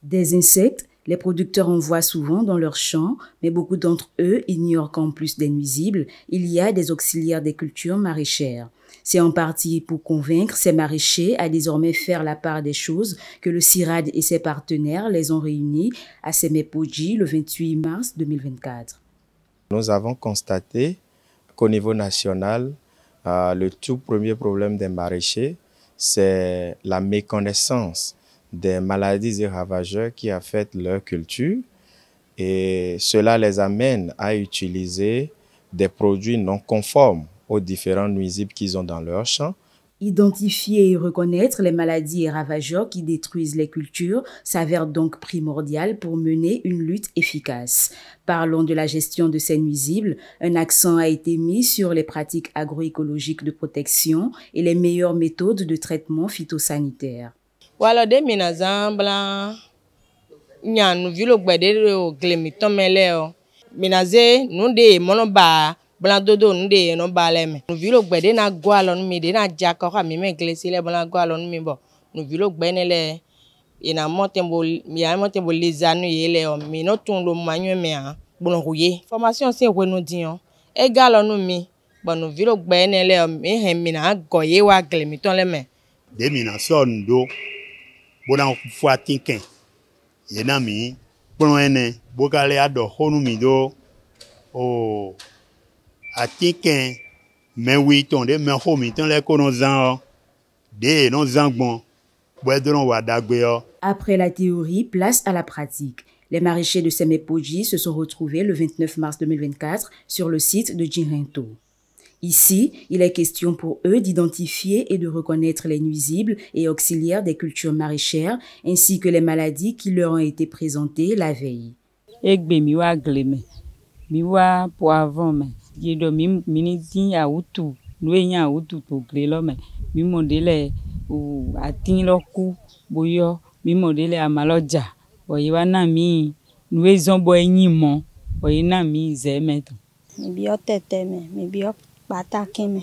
Des insectes, les producteurs en voient souvent dans leurs champs, mais beaucoup d'entre eux ignorent qu'en plus des nuisibles, il y a des auxiliaires des cultures maraîchères. C'est en partie pour convaincre ces maraîchers à désormais faire la part des choses que le CIRAD et ses partenaires les ont réunis à Semepoji le 28 mars 2024. Nous avons constaté qu'au niveau national, le tout premier problème des maraîchers, c'est la méconnaissance des maladies et ravageurs qui affectent leur culture, et cela les amène à utiliser des produits non conformes aux différents nuisibles qu'ils ont dans leur champ. Identifier et reconnaître les maladies et ravageurs qui détruisent les cultures s'avère donc primordial pour mener une lutte efficace. Parlons de la gestion de ces nuisibles. Un accent a été mis sur les pratiques agroécologiques de protection et les meilleures méthodes de traitement phytosanitaire. Voilà des minazan blanc nyan nous vilo gbede o glemiton meleo minaze nous de monoba blanc dodo nous de no baleme nous vilo gbede na gwalon mi de na jaka ka mi me glesi le blanc gwalon mi bo nous vilo gbene le ina montembo mi a montembo les anu yele o mi no tun lo manyo me a bon rouye formation c'est we nous dion e galon mi bon nous vilo gbene le o mi he mi na goye wa glemiton le me de minason do bona fuatinken yena mi bono ene bokale ado honu mi do o atinken me wi ton de me ho mi ton le kono zan de non zangbon boedron wa dagbe o. Après la théorie, place à la pratique. Les maraîchers de Semepoji se sont retrouvés le 29 mars 2024 sur le site de Djinrento. Ici, il est question pour eux d'identifier et de reconnaître les nuisibles et auxiliaires des cultures maraîchères ainsi que les maladies qui leur ont été présentées la veille. Egbe miwa gleme, miwa poivron me, yedo miniti ya utu, nuenya utu to glelo me, mi modele u atin loku boyo, mi modele amaloja, oyiwa na mi nuezon bo enyimo, oyina mi zemeto. Mi bio tete me, mi bio bata keme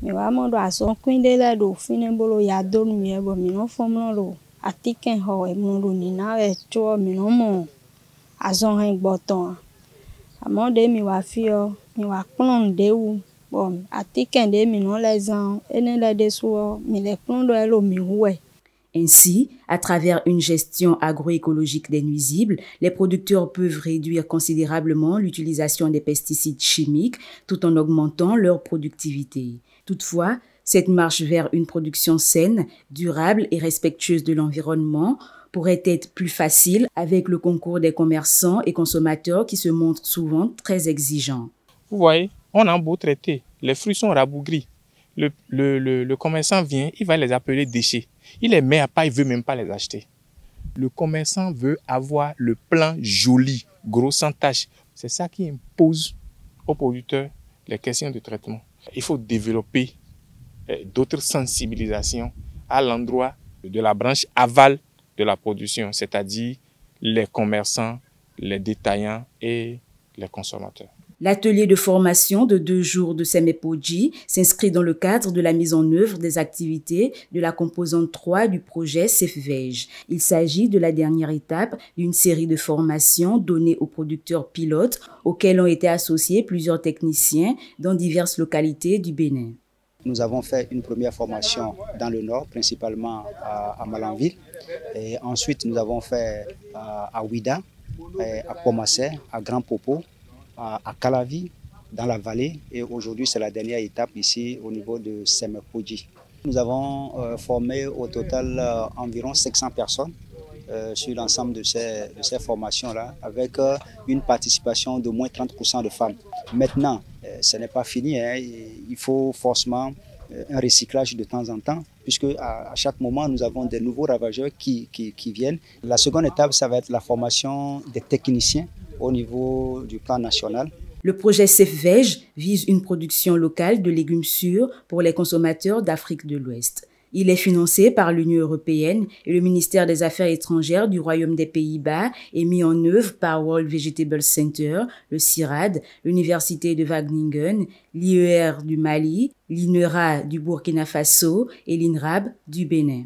mi wa mo do aso kwinde le do fine bolo ya do mi ebo mi no fomlo lo atiken ho e mo do ni na e to mi no mo azon hen gboton amo de mi wa fi o mi wa plon de wu bon atiken de mi no les an ene le de so mi le plon do elo mi huwe. Ainsi, à travers une gestion agroécologique des nuisibles, les producteurs peuvent réduire considérablement l'utilisation des pesticides chimiques tout en augmentant leur productivité. Toutefois, cette marche vers une production saine, durable et respectueuse de l'environnement pourrait être plus facile avec le concours des commerçants et consommateurs qui se montrent souvent très exigeants. Vous voyez, on a beau traiter, les fruits sont rabougris. Le commerçant vient, il va les appeler déchets. Il les met à part, il ne veut même pas les acheter. Le commerçant veut avoir le plan joli, gros, sans tache. C'est ça qui impose aux producteurs les questions de traitement. Il faut développer d'autres sensibilisations à l'endroit de la branche aval de la production, c'est-à-dire les commerçants, les détaillants et les consommateurs. L'atelier de formation de 2 jours de Semepoji s'inscrit dans le cadre de la mise en œuvre des activités de la composante 3 du projet SafeVeg. Il s'agit de la dernière étape d'une série de formations données aux producteurs pilotes auxquels ont été associés plusieurs techniciens dans diverses localités du Bénin. Nous avons fait une première formation dans le nord, principalement à Malanville. Et ensuite, nous avons fait à Ouida, à Pomassé, à Grand Popo, à Calavi, dans la vallée, et aujourd'hui c'est la dernière étape ici au niveau de Semepoji. Nous avons formé au total environ 500 personnes sur l'ensemble de ces formations-là, avec une participation de moins 30% de femmes. Maintenant, ce n'est pas fini, hein, il faut forcément un recyclage de temps en temps puisque à chaque moment, nous avons des nouveaux ravageurs qui viennent. La seconde étape, ça va être la formation des techniciens au niveau du plan national. Le projet SafeVeg vise une production locale de légumes sûrs pour les consommateurs d'Afrique de l'Ouest. Il est financé par l'Union européenne et le ministère des Affaires étrangères du Royaume des Pays-Bas et mis en œuvre par World Vegetable Center, le CIRAD, l'Université de Wageningen, l'IER du Mali, l'INERA du Burkina Faso et l'INRAB du Bénin.